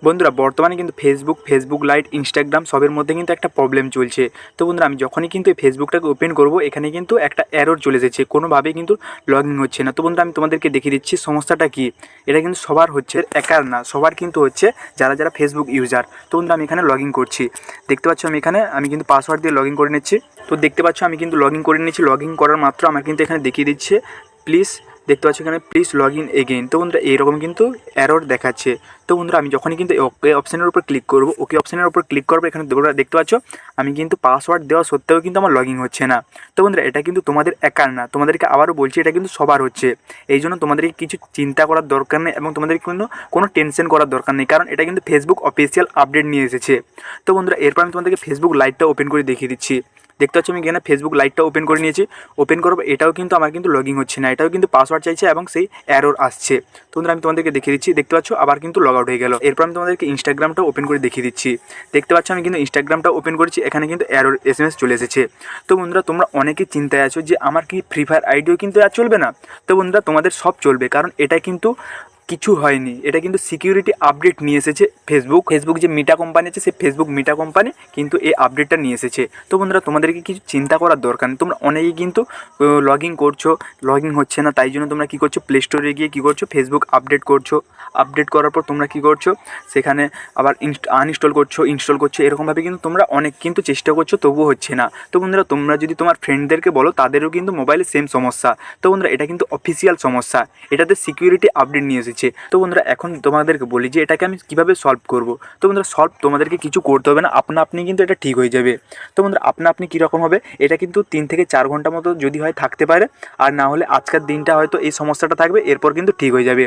বন্ধুরা বর্তমানে কিন্তু ফেসবুক লাইট, ইনস্টাগ্রাম সবের মধ্যে কিন্তু একটা প্রবলেম চলছে। তো বন্ধুরা আমি যখনই কিন্তু এই ফেসবুকটাকে ওপেন করব এখানে কিন্তু একটা এরর চলে এসেছে, কোনোভাবেই কিন্তু লগ ইন হচ্ছে না। তো বন্ধুরা আমি তোমাদেরকে দেখিয়ে দিচ্ছি সমস্যাটা কী। এটা কিন্তু সবার হচ্ছে, একার না, সবার কিন্তু হচ্ছে যারা যারা ফেসবুক ইউজার। তো বন্ধুরা আমি এখানে লগ ইন করছি, দেখতে পাচ্ছ আমি কিন্তু পাসওয়ার্ড দিয়ে লগ ইন করে নিচ্ছি। তো দেখতে পাচ্ছ আমি কিন্তু লগ ইন করে নিচ্ছি। লগ ইন করার মাত্র আমার কিন্তু এখানে দেখিয়ে দিচ্ছে প্লিজ, দেখতে পাচ্ছ এখানে প্লিজ লগ ইন এগেইন। তো বন্ধুরা এইরকম কিন্তু এরর দেখাচ্ছে। তো বন্ধুরা আমি যখনই কিন্তু ওকে অপশানের উপর ক্লিক করবো, ওকে অপশানের উপর ক্লিক করবো, এখানে দেখতে পাচ্ছ আমি কিন্তু পাসওয়ার্ড দেওয়া সত্ত্বেও কিন্তু আমার লগ ইন হচ্ছে না। তো বন্ধুরা এটা কিন্তু তোমাদের একার না, তোমাদেরকে আবারও বলছি এটা কিন্তু সবার হচ্ছে। এই জন্য তোমাদেরকে কিছু চিন্তা করার দরকার নেই এবং তোমাদের কোনো টেনশন করার দরকার নেই, কারণ এটা কিন্তু ফেসবুক অফিসিয়াল আপডেট নিয়ে এসেছে। তো বন্ধুরা এরপর আমি তোমাদেরকে ফেসবুক লাইটটা ওপেন করে দেখিয়ে দিচ্ছি। দেখতে পাচ্ছ আমি এখানে ফেসবুক লাইটটা ওপেন করে নিয়েছি। ওপেন করবো, এটাও কিন্তু আমার কিন্তু লগ ইন হচ্ছে না, এটাও কিন্তু পাসওয়ার্ড চাইছে এবং সেই এরর আসছে। তো বন্ধুরা আমি তোমাদেরকে দেখিয়ে দিচ্ছি, দেখতে পাচ্ছ আবার কিন্তু লগ আউট হয়ে গেল। এরপর আমি তোমাদেরকে ইনস্টাগ্রামটা ওপেন করে দেখিয়ে দিচ্ছি। দেখতে পাচ্ছ আমি কিন্তু ইনস্টাগ্রামটা ওপেন করেছি, এখানে কিন্তু এরর SMS চলে এসেছে। তো বন্ধুরা তোমরা অনেকেই চিন্তায় আছো যে আমার কি ফ্রি ফায়ার আইডিও কিন্তু আর চলবে না। তো বন্ধুরা তোমাদের সব চলবে, কারণ এটা কিন্তু কিছু হয়নি, এটা কিন্তু সিকিউরিটি আপডেট নিয়ে এসেছে ফেসবুক যে মিটা কোম্পানি আছে, সেই ফেসবুক মিটা কোম্পানি কিন্তু এই আপডেটটা নিয়ে এসেছে। তো বন্ধুরা তোমাদেরকে কিছু চিন্তা করার দরকার নেই। তোমরা অনেকেই কিন্তু লগ ইন করছো, লগ ইন হচ্ছে না, তাই জন্য তোমরা কী করছো, প্লে স্টোরে গিয়ে কী করছো, ফেসবুক আপডেট করছো। আপডেট করার পর তোমরা কী করছো, সেখানে আবার আনইনস্টল করছো, ইনস্টল করছো, এরকমভাবে কিন্তু তোমরা অনেক কিন্তু চেষ্টা করছো, তবুও হচ্ছে না। তো বন্ধুরা তোমরা যদি তোমার ফ্রেন্ডদেরকে বলো, তাদেরও কিন্তু মোবাইলে সেম সমস্যা। তো বন্ধুরা এটা কিন্তু অফিসিয়াল সমস্যা, এটাতে সিকিউরিটি আপডেট নিয়ে এসেছে। তো বন্ধুরা এখন তোমাদেরকে বলি যে এটাকে আমি কীভাবে সলভ করব। তো বন্ধুরা তোমাদেরকে কিছু করতে হবে না, আপনি কিন্তু এটা ঠিক হয়ে যাবে। তো বন্ধুরা আপনি কীরকম হবে, এটা কিন্তু 3 থেকে 4 ঘন্টা মতো যদি হয় থাকতে পারে, আর না হলে আজকের দিনটা হয়তো এই সমস্যাটা থাকবে, এরপর কিন্তু ঠিক হয়ে যাবে।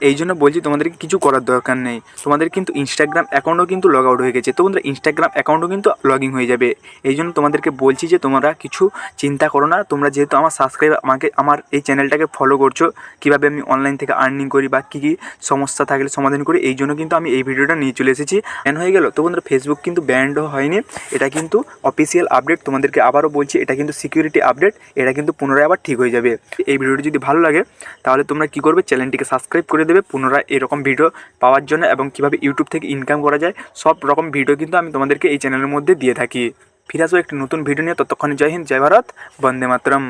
এই জন্য বলছি তোমাদেরকে কিছু করার দরকার নেই। তোমাদের কিন্তু ইনস্টাগ্রাম অ্যাকাউন্টও কিন্তু লগ আউট হয়ে গেছে। তো বন্ধুরা ইনস্টাগ্রাম অ্যাকাউন্টও কিন্তু লগ ইন হয়ে যাবে। এই জন্য তোমাদেরকে বলছি যে তোমরা কিছু চিন্তা করো না। তোমরা যেহেতু আমার সাবস্ক্রাইবার, আমার এই চ্যানেলটাকে ফলো করছো, কীভাবে আমি অনলাইন থেকে আর্নিং করি বা কী কী সমস্যা থাকলে সমাধান করি, এই জন্য কিন্তু আমি এই ভিডিওটা নিয়ে চলে এসেছি। ব্যান হয়ে গেল। তো বন্ধুরা ফেসবুক কিন্তু ব্যান্ডও হয়নি, এটা কিন্তু অফিসিয়াল আপডেট। তোমাদেরকে আবারও বলছি এটা কিন্তু সিকিউরিটি আপডেট, এটা কিন্তু পুনরায় আবার ঠিক হয়ে যাবে। এই ভিডিওটি যদি ভালো লাগে তাহলে তোমরা কী করবে, চ্যানেলটিকে সাবস্ক্রাইব করে দেবে পুনরায় এরকম ভিডিও পাওয়ার জন্য, এবং কীভাবে ইউটিউব থেকে ইনকাম করা যায় সব রকম ভিডিও কিন্তু আমি তোমাদেরকে এই চ্যানেলের মধ্যে দিয়ে থাকি। ফিরে আসবো একটি নতুন ভিডিও নিয়ে, ততক্ষণে জয় হিন্দ, জয় ভারত, বন্দে মাতরম।